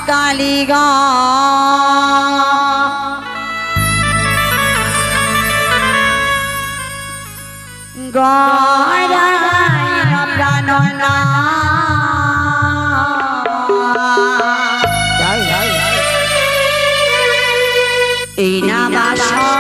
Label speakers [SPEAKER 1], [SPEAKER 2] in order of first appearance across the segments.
[SPEAKER 1] কালিগা গরায় প্রাণনা এই না বাসা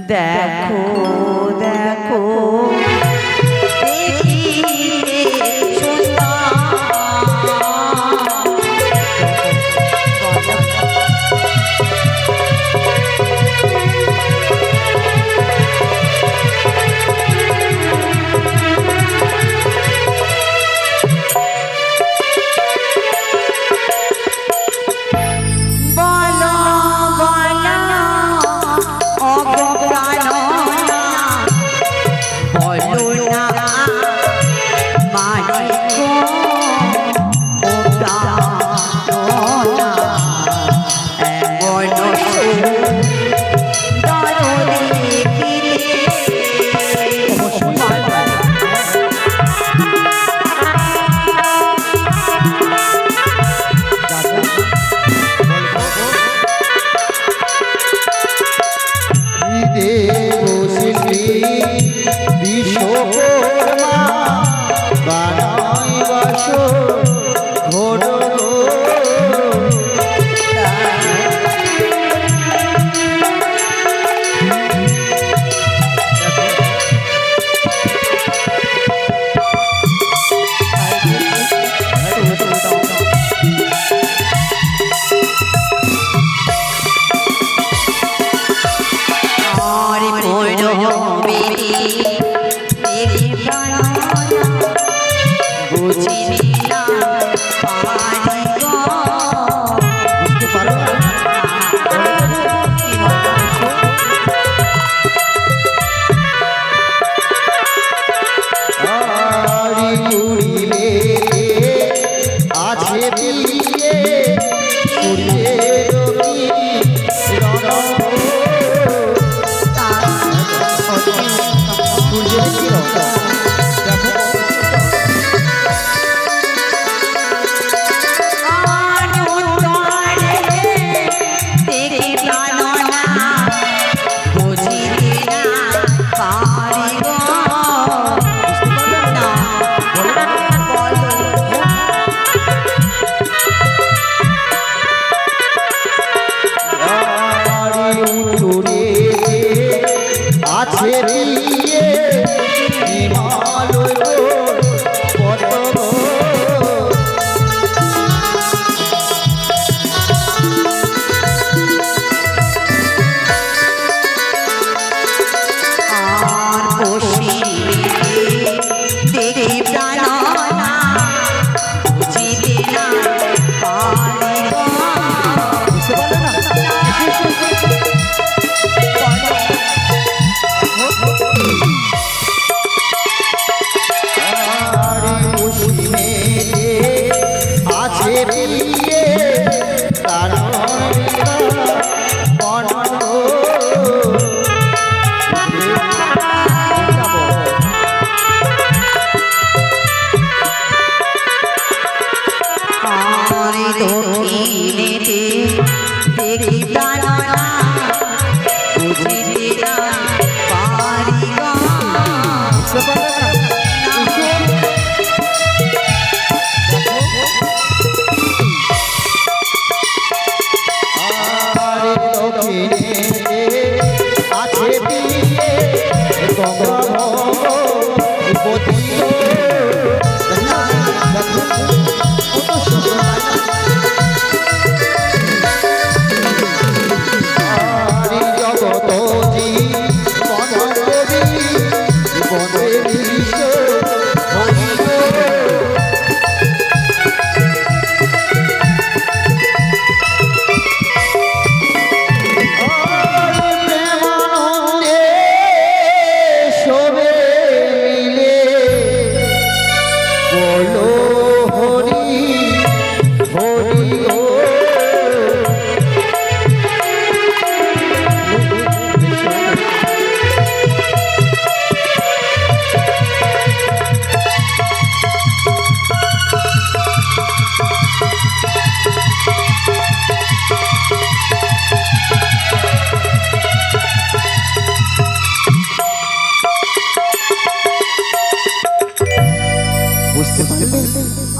[SPEAKER 1] দেখো দেখো দেখিতে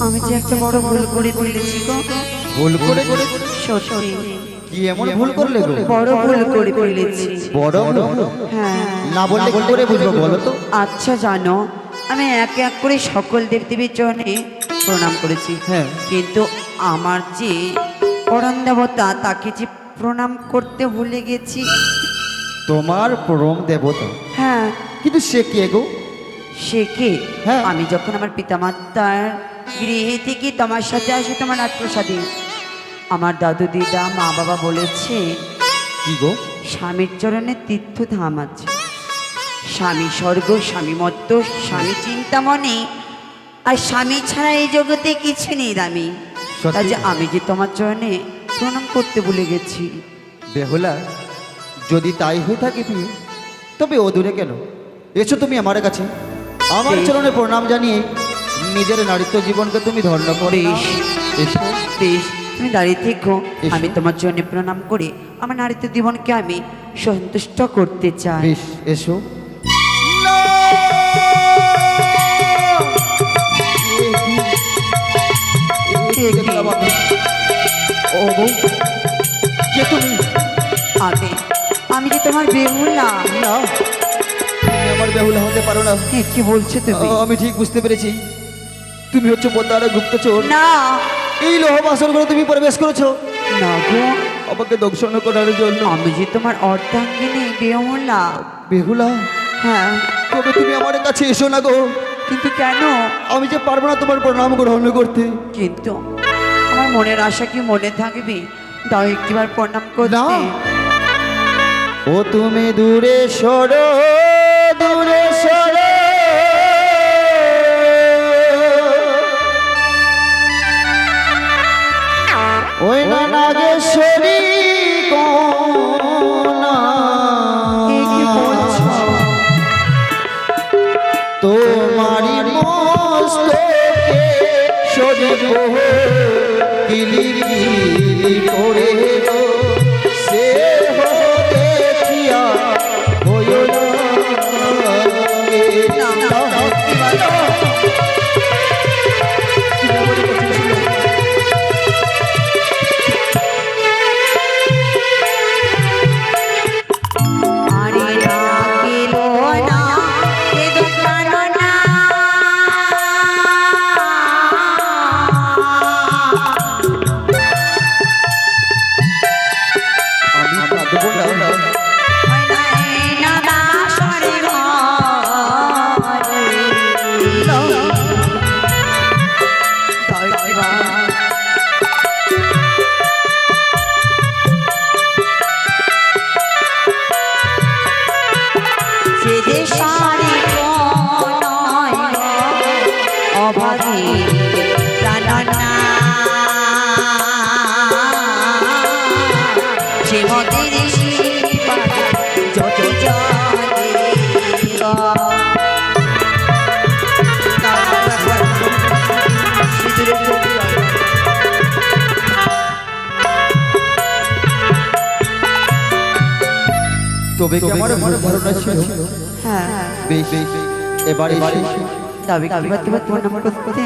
[SPEAKER 1] আমি যে একটা বড় ভুল করে ফেলেছি গো।
[SPEAKER 2] ভুল করে
[SPEAKER 1] সত্যি
[SPEAKER 2] কি এমন ভুল করলে গো?
[SPEAKER 1] বড় ভুল করে ফেলেছি।
[SPEAKER 2] বড় ভুল?
[SPEAKER 1] হ্যাঁ।
[SPEAKER 2] না বললে কি করে বুঝবো বলো তো?
[SPEAKER 1] আচ্ছা জানো, আমি এক এক করে সকল দেবদেবীর চরণে প্রণাম করেছি।
[SPEAKER 2] হ্যাঁ।
[SPEAKER 1] কিন্তু আমার যে পরম দেবতা তাকে যে প্রণাম করতে ভুলে গেছি।
[SPEAKER 2] তোমার পরম দেবতা?
[SPEAKER 1] হ্যাঁ।
[SPEAKER 2] কিন্তু সে কে গো?
[SPEAKER 1] সে কে?
[SPEAKER 2] হ্যাঁ।
[SPEAKER 1] আমি যখন আমার পিতামাতার গৃহে থেকে তোমার সাথে আসি তোমার রাজপ্রসাদে, আমার দাদু দিদা মা বাবা বলেছে
[SPEAKER 2] কি গো?
[SPEAKER 1] স্বামীর চরণে তীর্থধাম আছে। স্বামী স্বর্গ, স্বামী মত্ত, স্বামী চিন্তামণি, আর স্বামী ছাড়া এই জগতে কিছু নেই দামি।
[SPEAKER 2] সত্যি?
[SPEAKER 1] তাই যে আমি যে তোমার চরণে প্রণাম করতে ভুলে গেছি।
[SPEAKER 2] বেহুলা, যদি তাই হয়ে থাকে প্রিয়, তবে ও দূরে কেন? এসো তুমি আমার কাছে, আমার
[SPEAKER 1] বেশ।
[SPEAKER 2] চরণে প্রণাম জানিয়ে নিজের নারীত্ব জীবনকে তুমি ধন্য করে
[SPEAKER 1] বেশ।
[SPEAKER 2] এসো।
[SPEAKER 1] বেশ, তুমি দাঁড়িয়ে থেকো,
[SPEAKER 2] এসো।
[SPEAKER 1] আমি তোমার জন্য প্রণাম করে আমার নারীত্ব জীবনকে আমি সন্তুষ্ট করতে চাই।
[SPEAKER 2] বেশ, এসো। ও গো, কে তুমি?
[SPEAKER 1] আমি যে তোমার বেহুলা।
[SPEAKER 2] না, তুমি আমার বেহুলা হতে পারো না।
[SPEAKER 1] কি বলছো তুমি?
[SPEAKER 2] আমি ঠিক বুঝতে পেরেছি, তুমি হচ্ছে পদ্মার গুপ্তচর।
[SPEAKER 1] না
[SPEAKER 2] এই লোহ বাসর করে তুমি প্রবেশ করেছো
[SPEAKER 1] না গো,
[SPEAKER 2] আমাকে দর্শন করার জন্য।
[SPEAKER 1] আমি যে তোমার অর্ধাঙ্গিনী বেহুলা।
[SPEAKER 2] বেহুলা?
[SPEAKER 1] হ্যাঁ।
[SPEAKER 2] তবে তুমি আমার কাছে এসো না গো।
[SPEAKER 1] কিন্তু কেন?
[SPEAKER 2] আমি যে পারবো না তোমার প্রণাম গ্রহণ করতে।
[SPEAKER 1] কিন্তু আমার মনের আশা কি মনে থাকবে? দাও একটিবার প্রণাম
[SPEAKER 2] না।
[SPEAKER 1] করতে।
[SPEAKER 2] ও তুমি দূরে সরো, দূরে সরো, ওই না নাগেশ্বরী কোনা।
[SPEAKER 1] এ কি বলছো?
[SPEAKER 2] তোমারি মস্তকে শরীর গিলি গিলি করে গো, সে দেখিয়া হইল
[SPEAKER 1] আরে না গেল না, এ দোকান না।
[SPEAKER 2] আমি কাঁদবো না।
[SPEAKER 1] ওই না, এই না বাসরে ঘরে। দাও একটিবার। সে যে সারি নয় অভাগী প্রাণনা, সে মতের যত জলে
[SPEAKER 2] তবে কি আমার ভুল ধারণা ছিল?
[SPEAKER 1] হ্যাঁ।
[SPEAKER 2] বেশ, এবার এসে
[SPEAKER 1] তবে কিবার কিবার প্রণাম করতে।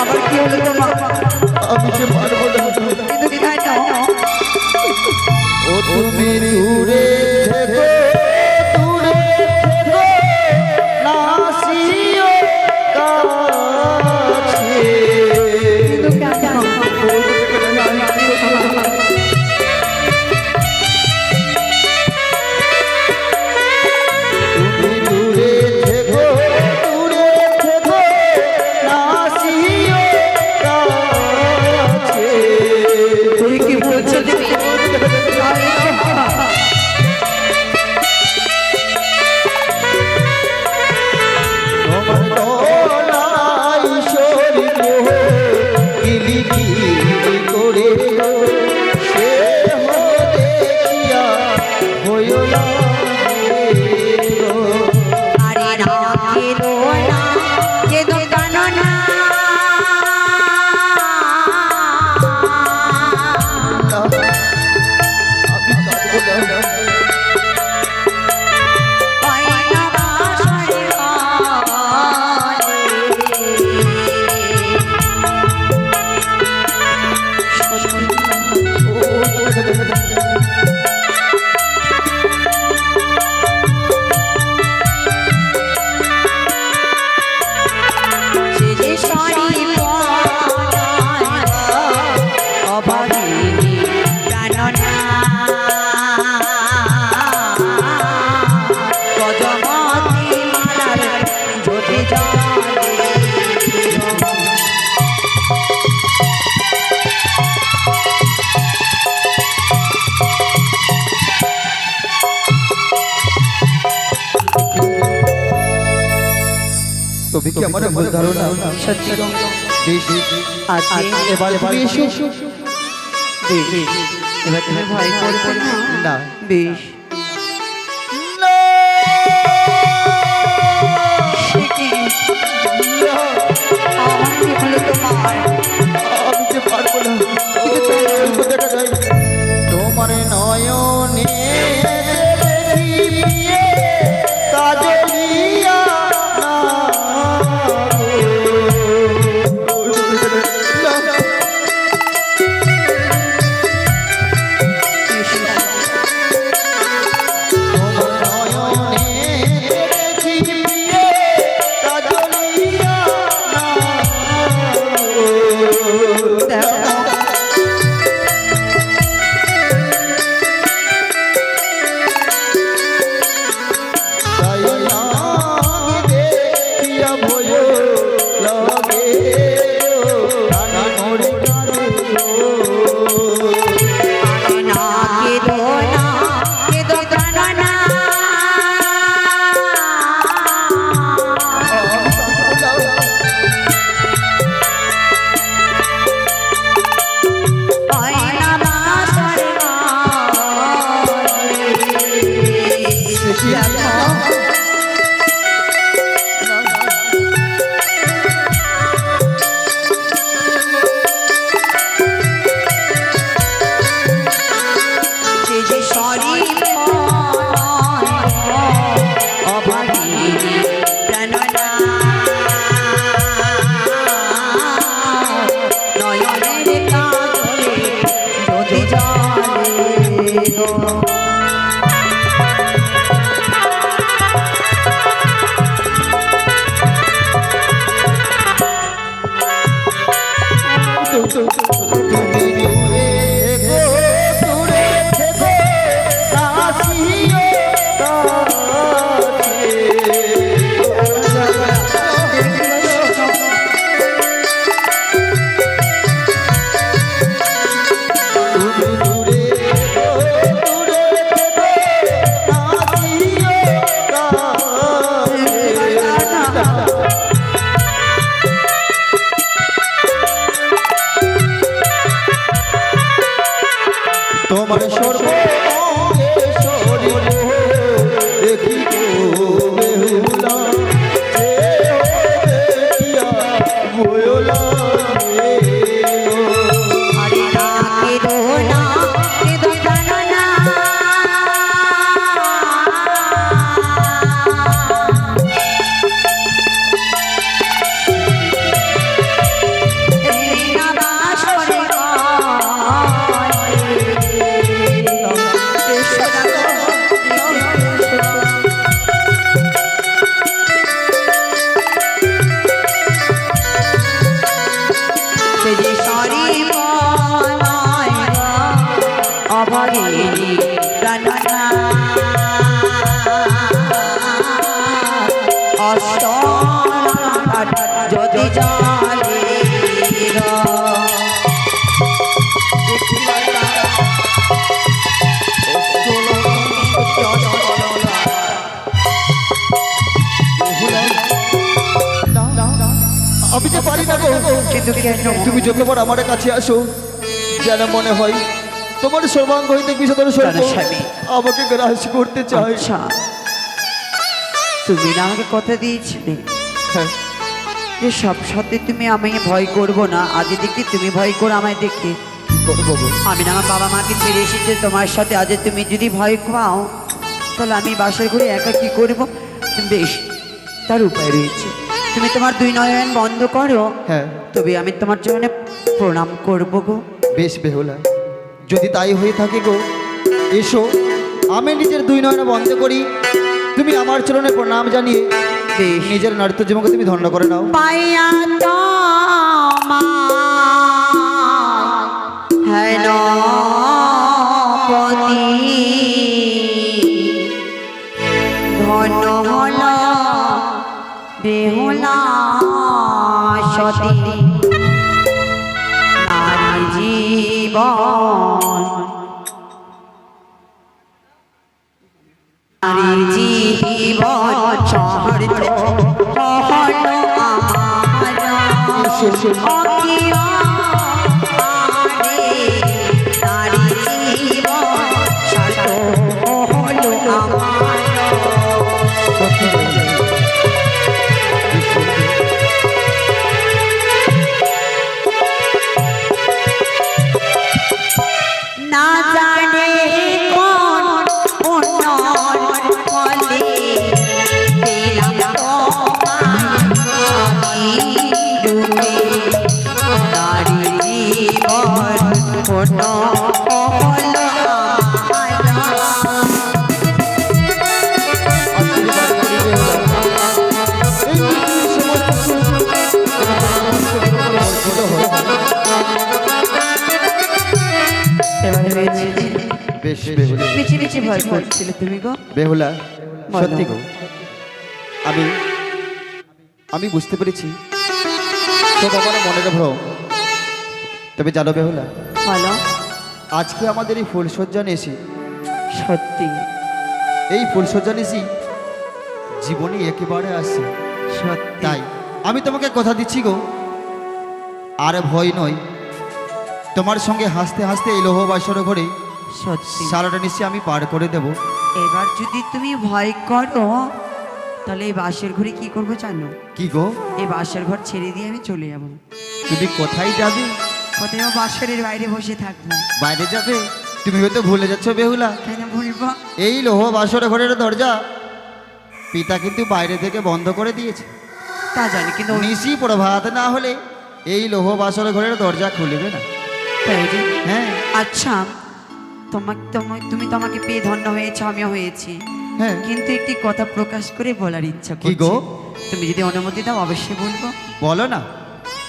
[SPEAKER 1] আবার কি হলো তোমার?
[SPEAKER 2] আমি যে পারবো না।
[SPEAKER 1] কিন্তু কেন?
[SPEAKER 2] ও তুমি দূরে থেকো, দূরে থেকো, না আসিও কাছে।
[SPEAKER 1] কিন্তু কেন?
[SPEAKER 2] তুমি দূরে থেকো, দূরে থেকো, না আসিও কাছে।
[SPEAKER 1] তুমি কি বলছো তুমি?
[SPEAKER 2] তোমার গলায় শরীর গিলি গিলি করে সে দেখিয়া হইল না গো।
[SPEAKER 1] আরে না গেলো না, কে দোকান না।
[SPEAKER 2] আমি কাঁদবো না। তবে কি আমার ভুল ধারণা?
[SPEAKER 1] সত্যি গো।
[SPEAKER 2] বেশ,
[SPEAKER 1] আজকে
[SPEAKER 2] এবার তুমি এসো।
[SPEAKER 1] বেশ, এবার তুমি ভয় করবে না?
[SPEAKER 2] না।
[SPEAKER 1] বেশ। সে কি? আমার কি হলো তোমার?
[SPEAKER 2] আমি যে পারবো না, কিন্তু তোমার দেখা যায় তোমার নয়নে দেখিয়ে কাজলিয়া না। তোমার নয়নে দেখিয়ে কাজলিয়া না।
[SPEAKER 1] দেখো,
[SPEAKER 2] তাই লাগে দেখিয়া ভয় লাগে প্রাণ মরে কাঁদে
[SPEAKER 1] না কেঁদো না, কেঁদো কাঁদো না। হয় না বাসর ঘরে। সে যে সরি অভাগী প্রাণনা নয়নের কাজলে যদি জলে গো।
[SPEAKER 2] তুমি দূরে গো দূরে থেকো কাশিও তুমি দূরে গো দূরে থেকো কাশিও তোমার সর্বঙ্গে শরীর দেখি গো বেহুলা যে দেখিয়া বয়লা
[SPEAKER 1] আরে না কেঁদো না, কেঁদো কাঁদো না। এই না বাসর ঘরে। এসো না গো, এসো। সে যে সরি অভাগী প্রাণনা অষ্টর যদি জলে গো।
[SPEAKER 2] আমি যে পারি না গো,
[SPEAKER 1] কিন্তু কেন?
[SPEAKER 2] তুমি যতবার আমার কাছে আসো যেন মনে হয় তোমার সর্বাঙ্গ হইতে বিষধর সর্প
[SPEAKER 1] প্রাণ স্বামী।
[SPEAKER 2] আমাকে গ্রাস করতে চাই।
[SPEAKER 1] আচ্ছা, তুমি না আমাকে কথা দিয়েছিলে
[SPEAKER 2] হ্যাঁ,
[SPEAKER 1] যে সব সাথে তুমি আমায় ভয় করবো না। আজ দেখি তুমি ভয় করো আমায় দেখে।
[SPEAKER 2] করবো গো।
[SPEAKER 1] আমি না আমার বাবা মাকে ছেড়ে এসেছি তোমার সাথে, আজ তুমি যদি ভয় পাও তাহলে আমি বাসায় ঘুরে একা কি করব? বেশ, তার উপায় রয়েছে। তুমি তোমার দুই নয়ন বন্ধ করো,
[SPEAKER 2] হ্যাঁ,
[SPEAKER 1] তবে আমি তোমার জন্য প্রণাম করব গো।
[SPEAKER 2] বেশ বেহুলা, যদি তাই হয়ে থাকে গো, এসো আমি নিজের দুই নয়ন বন্ধ করি, তুমি আমার চরণে প্রণাম জানিয়ে
[SPEAKER 1] বেশ,
[SPEAKER 2] নিজের নারীত্ব জীবনকে তুমি ধন্য করে নাও।
[SPEAKER 1] পাইয়া তোমায় হেন পতি ধন্য হল বেহুলা সতী নারী জীবন নারী জীবন সার্থক হল অকিয়া আরে নারী জীবন সার্থক হলো আমার। না জানে কোন উন্নয়ন ফলে পেলাম তোমায় রূপে, নারী জীবন পূর্ণ হলো
[SPEAKER 2] বেশ বেহুলা,
[SPEAKER 1] মিছি মিছি ভয় করছিলে তুমি গো।
[SPEAKER 2] বেহুলা
[SPEAKER 1] বলো।
[SPEAKER 2] সত্যি গো, আমি আমি বুঝতে পেরেছি তো বাবার মনের ভ্রম। তবে জানো বেহুলা,
[SPEAKER 1] বলো।
[SPEAKER 2] আজকে আমাদের এই ফুলসজ্জা নেছি,
[SPEAKER 1] সত্যি
[SPEAKER 2] এই ফুলসজ্জা নেছি জীবনে একেবারে আসে।
[SPEAKER 1] সত্যি
[SPEAKER 2] তাই আমি তোমাকে কথা দিচ্ছি গো, আর ভয় নয়, তোমার সঙ্গে হাসতে হাসতে এই লোহ বাসর ঘরে
[SPEAKER 1] সত্যি।
[SPEAKER 2] সারাটা নিশ্চয়ই আমি পার করে দেব।
[SPEAKER 1] এবার যদি তুমি ভয় করো তাহলে এই বাসের ঘরে কি করবো জানো?
[SPEAKER 2] কি গো,
[SPEAKER 1] এই বাসের ঘর ছেড়ে দিয়ে আমি চলে যাবো।
[SPEAKER 2] তুমি কোথায় যাবে?
[SPEAKER 1] কোথাও বাসরের বাইরে বসে থাকবো।
[SPEAKER 2] বাইরে যাবে? তুমি হয়তো ভুলে যাচ্ছ বেহুলা,
[SPEAKER 1] কেন ভুলবো?
[SPEAKER 2] এই লোহ বাসর ঘরের দরজা পিতা কিন্তু বাইরে থেকে বন্ধ করে দিয়েছে।
[SPEAKER 1] তা জানি, কিন্তু
[SPEAKER 2] নিশি প্রভাত না হলে এই লোহ বাসর ঘরের দরজা খুলবে না।
[SPEAKER 1] তাই যে।
[SPEAKER 2] হ্যাঁ
[SPEAKER 1] আচ্ছা, তুমি তো আমাকে পেয়ে ধন্য হয়েছে, আমিও হয়েছি,
[SPEAKER 2] হ্যাঁ,
[SPEAKER 1] কিন্তু একটি কথা প্রকাশ করে বলার ইচ্ছা
[SPEAKER 2] কি গো?
[SPEAKER 1] করছে। তুমি যদি অনুমতি দাও অবশ্যই বলবো।
[SPEAKER 2] বলো না,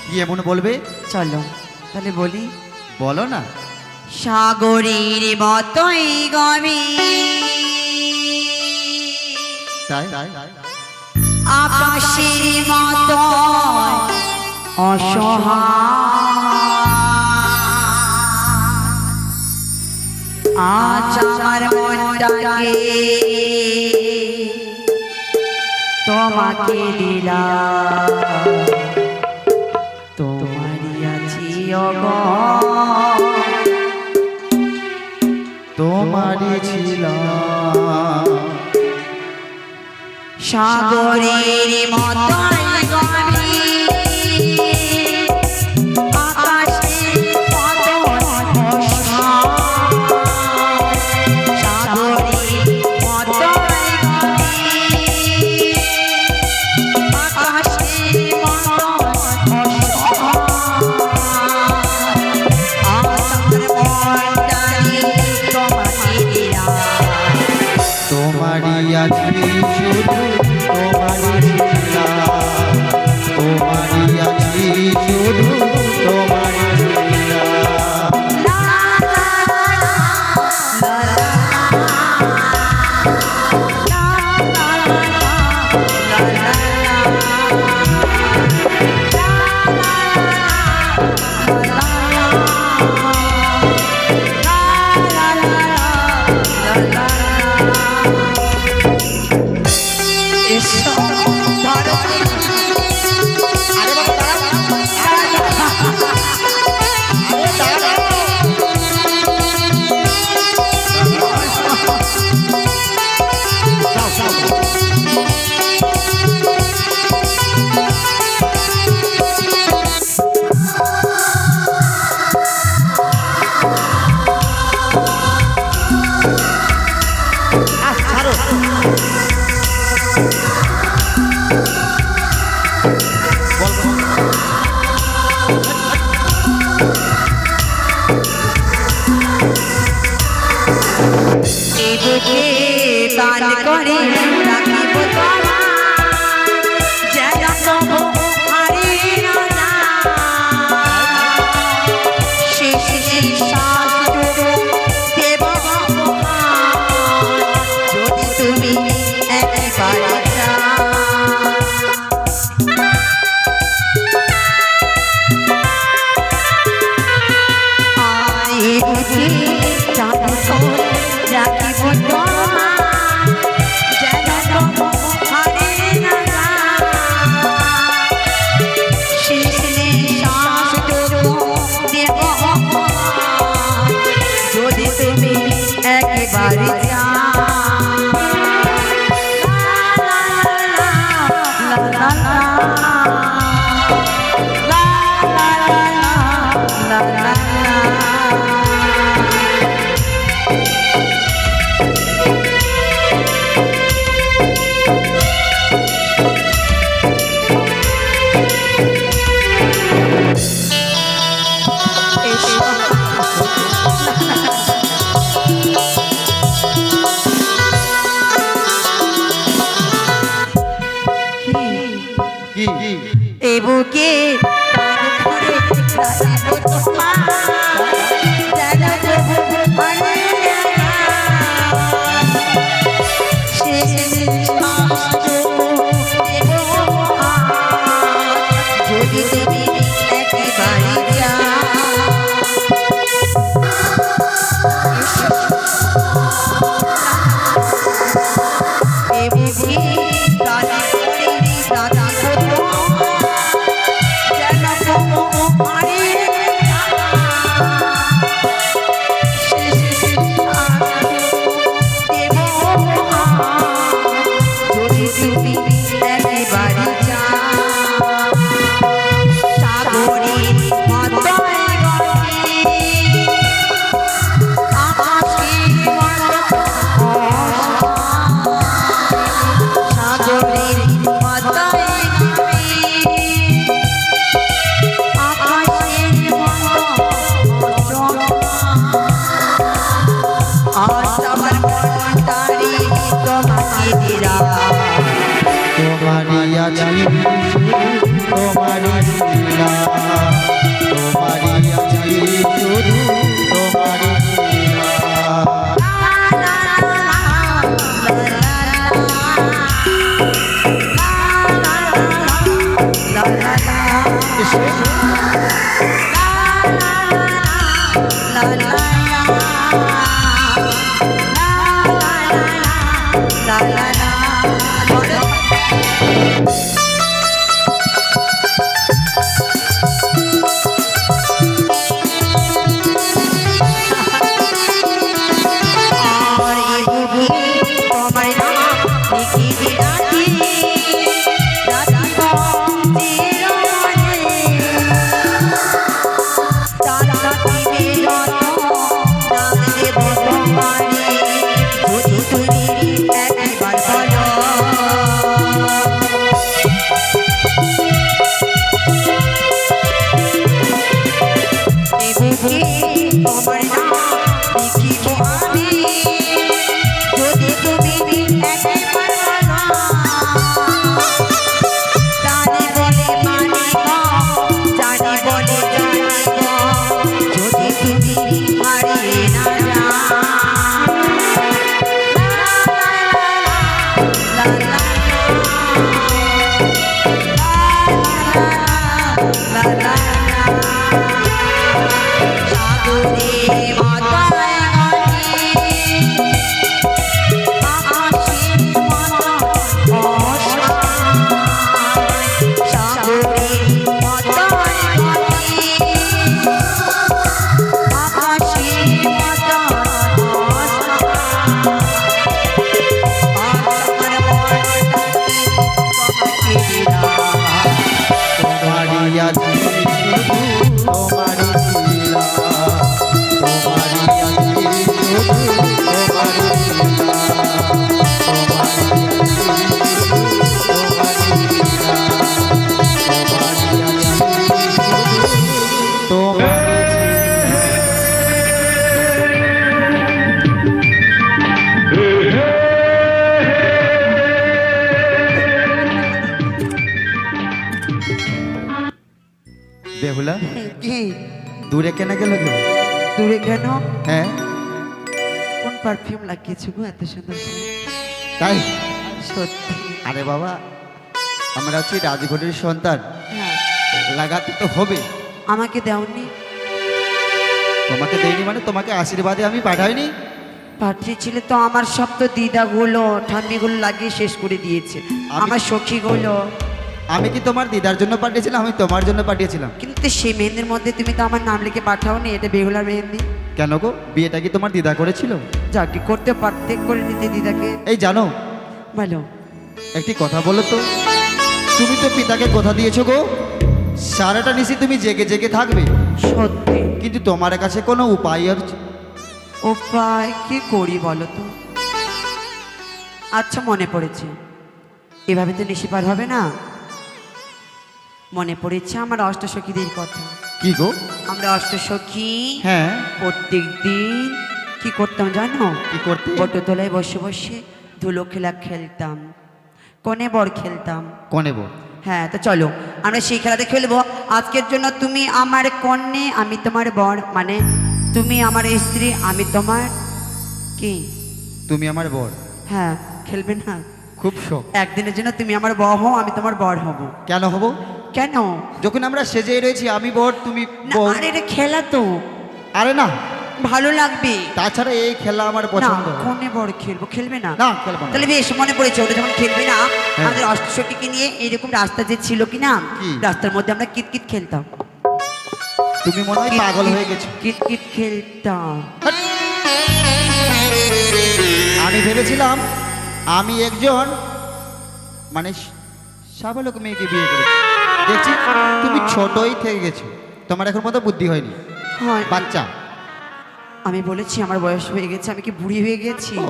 [SPEAKER 2] কি এমন বলবে?
[SPEAKER 1] চলো তাহলে বলি।
[SPEAKER 2] বলো না।
[SPEAKER 1] সাগরের মতোই
[SPEAKER 2] তাই
[SPEAKER 1] আকাশের মতো অসহায় আজ আমার মনটাকে তোমাকে দিলাম, তোমারই আছি অগণ,
[SPEAKER 2] তোমারই ছিলাম।
[SPEAKER 1] সাগরের মতোই গভীর, আকাশের মতো অসহায়, সাগরের মতোই গভীর, আকাশের মতো অসহায়, আজ আমার মনটাই তোমাকে দিলাম,
[SPEAKER 2] তোমারই আছি শুধু, তোমারই ছিলাম, তোমারই আছি শুধু, তোমারই ছিলাম।
[SPEAKER 1] এদিকে তান করে রাখিব তোমার, যেন তবু হারিও না। শেষ শ্বাসটুকু দেব উপহার, যদি তুমি একবার চাও। আর এদিকে তান করে রাখিব তোমার, যেন তবু
[SPEAKER 2] কি
[SPEAKER 1] এ বুকে প্রাণ ভরে রাখিব তোমার, যেন প্রভু মানে শেষ নিঃশ্বাস দেব উপহার, যদি তুমি একেবারে যাও। এ বুকে প্রাণ ভরে রাখিব তোমার, যেন প্রভু মানে শেষ নিঃশ্বাস দেব উপহার, যদি তুমি একেবারে যাও। সাগরের মতোই গতি, আকাশের মতো সাগরের মতোই গতি, আকাশের মতো আজ আমার মনটারে তোমাকে দিলাম।
[SPEAKER 2] তোমারই আছি তোমারই লীলা, তোমারই আছি শুধু তোমারই লীলা। তোমারই আছি শুধু তোমারই লীলা, তোমারই আছি শুধু তোমারই লীলা, তোমারই আছি শুধু তোমারই লীলা, তোমারই আছি শুধু তোমারই বেহুলা।
[SPEAKER 1] কি
[SPEAKER 2] দূরে কেন গেল গো?
[SPEAKER 1] দূরে কেন?
[SPEAKER 2] হ্যাঁ
[SPEAKER 1] কোন পারফিউম লাগিয়েছো গো এত সুন্দর সুন্দর?
[SPEAKER 2] তাই?
[SPEAKER 1] সত্যি?
[SPEAKER 2] আরে বাবা, আমরা হচ্ছি রাজঘাটের সন্তান,
[SPEAKER 1] হ্যাঁ।
[SPEAKER 2] লাগাতে তো হবে।
[SPEAKER 1] আমাকে দাওনি?
[SPEAKER 2] তোমাকে দেইনি মানে তোমাকে আশীর্বাদে আমি পাঠাইনি।
[SPEAKER 1] পাঠিয়েছিলে তো, আমার সব তো দিদাগুলো ঠান্ডিগুলো লাগিয়ে শেষ করে দিয়েছে, আমার সখীগুলো।
[SPEAKER 2] আমি কি তোমার দিদার জন্য পাঠিয়েছিলাম? আমি তোমার জন্য পাঠিয়েছিলাম।
[SPEAKER 1] কিন্তু সেই মেহেন্দির মধ্যে তুমি তো আমার নাম লিখে পাঠাওনি, এটা বেহুলার মেহেন্দি।
[SPEAKER 2] কেন গো, বিয়েটা কি তোমার দিদা করেছিল?
[SPEAKER 1] যাকে করতে পারতে করে নিতে দিদাকে।
[SPEAKER 2] এই জানো,
[SPEAKER 1] বলো।
[SPEAKER 2] একটি কথা বলো তো, তুমি তো পিতাকে কথা দিয়েছো গো সারাটা নিশি তুমি জেগে জেগে থাকবে,
[SPEAKER 1] সত্যি?
[SPEAKER 2] কিন্তু তোমার কাছে কোনো উপায়
[SPEAKER 1] উপায় কি করি বলো তো? আচ্ছা মনে পড়েছে, এভাবে তো নিশি পার হবে না। মনে পড়েছে আমার অষ্টসখীদের কথা।
[SPEAKER 2] কি গো?
[SPEAKER 1] আমরা অষ্টসখী
[SPEAKER 2] হ্যাঁ,
[SPEAKER 1] প্রত্যেক দিন কি করতাম জানো?
[SPEAKER 2] কি করতে?
[SPEAKER 1] বটতলায় বসে বসে ধুলো খেলা খেলতাম, কনে বর খেলতাম।
[SPEAKER 2] কনে বর?
[SPEAKER 1] হ্যাঁ তো চলো আমরা সেই খেলাতে খেলবো। আজকের জন্য তুমি আমার কন্যে, আমি তোমার বর, মানে তুমি আমার স্ত্রী, আমি তোমার কি?
[SPEAKER 2] তুমি আমার বর।
[SPEAKER 1] হ্যাঁ খেলবে না?
[SPEAKER 2] খুব শখ।
[SPEAKER 1] একদিনের জন্য তুমি আমার বর হও, আমি তোমার বর হব।
[SPEAKER 2] কেন হব?
[SPEAKER 1] কেন?
[SPEAKER 2] যখন আমরা সেজে রয়েছি, আমি বর তুমি
[SPEAKER 1] না
[SPEAKER 2] বউ।
[SPEAKER 1] আরে এটা খেলা তো,
[SPEAKER 2] আরে না,
[SPEAKER 1] ভালো লাগবে।
[SPEAKER 2] তাছাড়া এই খেলা আমার
[SPEAKER 1] না
[SPEAKER 2] পছন্দ।
[SPEAKER 1] কনে বড় খেলবো, খেলবে না?
[SPEAKER 2] না খেলবো না।
[SPEAKER 1] তাহলে বেশ মনে পড়েছে, ওটা যখন খেলবে না
[SPEAKER 2] হ্যাঁ।
[SPEAKER 1] আমাদের অষ্টশটীকে নিয়ে এরকম রাস্তা যে ছিল কি না,
[SPEAKER 2] কি?
[SPEAKER 1] রাস্তার মধ্যে আমরা কিতকিত খেলতাম।
[SPEAKER 2] তুমি মনে হয় পাগল হয়ে গেছো।
[SPEAKER 1] কিতকিত খেলতাম।
[SPEAKER 2] আমি ভেবেছিলাম আমি একজন মানে সাবালক মেয়েকে বিয়ে করেছি, দেখছি তুমি ছোটই থেকে গেছো, তোমার এখন মতো বুদ্ধি হয়নি,
[SPEAKER 1] হয়
[SPEAKER 2] বাচ্চা।
[SPEAKER 1] আমি বলেছি আমার বয়স হয়ে গেছে, আমি কি বুড়ি হয়ে গেছি?
[SPEAKER 2] ও,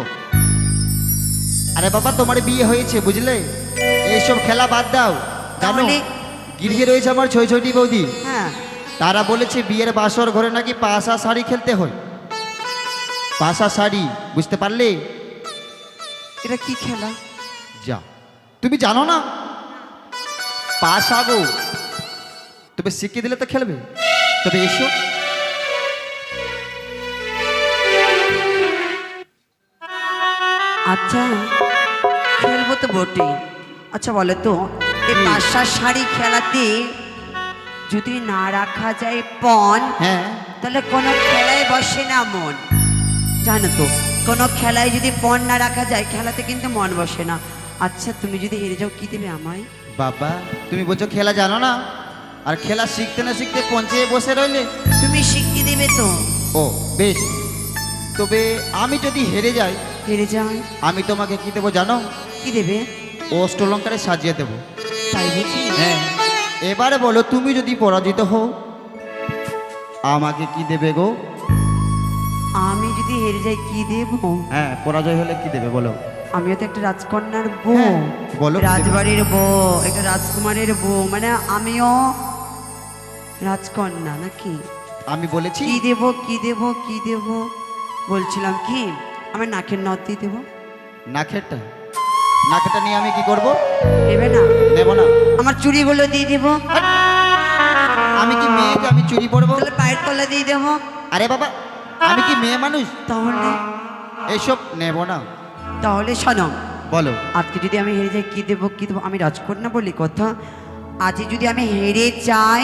[SPEAKER 2] আরে বাবা তোমার বিয়ে হয়েছে বুঝলে, এইসব খেলা বাদ দাও। জানো
[SPEAKER 1] তাহলে?
[SPEAKER 2] গির্জে রয়েছে আমার ছয়টি বৌদি,
[SPEAKER 1] হ্যাঁ
[SPEAKER 2] তারা বলেছে বিয়ের বাসর ঘরে নাকি পাশা শাড়ি খেলতে হয়। পাশা শাড়ি বুঝতে পারলে?
[SPEAKER 1] এটা কি খেলা?
[SPEAKER 2] যা, তুমি জানো না? পাশা গো, তবে শিখিয়ে দিলে তো খেলবে। তবে এসো।
[SPEAKER 1] আচ্ছা খেলবো তো বটে। আচ্ছা বলো তো এই
[SPEAKER 2] কি?
[SPEAKER 1] পাশা শাড়ি খেলাতে যদি না রাখা যায় পণ,
[SPEAKER 2] হ্যাঁ,
[SPEAKER 1] তাহলে কোনো খেলায় বসে না মন। জানো তো কোনো খেলায় যদি পণ না রাখা যায় খেলাতে কিন্তু মন বসে না। আচ্ছা তুমি যদি হেরে যাও কি দেবে আমায়?
[SPEAKER 2] বাবা তুমি বলছো খেলা জানো না, আর খেলা শিখতে না শিখতে পৌঁছে বসে রইলে।
[SPEAKER 1] তুমি শিখিয়ে দেবে তো?
[SPEAKER 2] ও বেশ, তবে আমি যদি হেরে যাই
[SPEAKER 1] হেরে যাই
[SPEAKER 2] আমি তোমাকে কি দেবো জানো?
[SPEAKER 1] কি দেবে?
[SPEAKER 2] অষ্টলঙ্কারে সাজিয়ে দেবো।
[SPEAKER 1] তাই বুঝি?
[SPEAKER 2] হ্যাঁ, এবারে বলো তুমি যদি পরাজিত হও আমাকে কি দেবে গো?
[SPEAKER 1] আমি যদি হেরে যাই কি দেবো?
[SPEAKER 2] হ্যাঁ, পরাজয় হলে কি দেবে বলো?
[SPEAKER 1] আমিও তো একটা রাজকন্যার বউ,
[SPEAKER 2] হ্যাঁ, বলো কি দেবে?
[SPEAKER 1] রাজবাড়ির বউ, একটা রাজকুমারের বউ, মানে আমিও রাজকন্যা নাকি?
[SPEAKER 2] আমি বলেছি
[SPEAKER 1] কি দেব কি দেব কি দেব বলছিলাম কি আমার নাকের নথ দিয়ে দেবো।
[SPEAKER 2] নাকেরটা, নাকেরটা নিয়ে আমি কি করব?
[SPEAKER 1] দেবে না?
[SPEAKER 2] নেব না।
[SPEAKER 1] আমার চুড়িগুলো দিয়ে দেবো।
[SPEAKER 2] আমি কি মেয়েকে আমি চুরি পরবো?
[SPEAKER 1] তাহলে পায়ের তলা দিয়ে দেবো।
[SPEAKER 2] আরে বাবা আমি কি মেয়ে মানুষ?
[SPEAKER 1] তাহলে
[SPEAKER 2] এসব নেব না।
[SPEAKER 1] তাহলে শোনো,
[SPEAKER 2] বলো।
[SPEAKER 1] আজকে যদি আমি হেরে যাই কি দেবো কি দেবো? আমি রাজকন্যা বলি কথা, আজকে যদি আমি হেরে যাই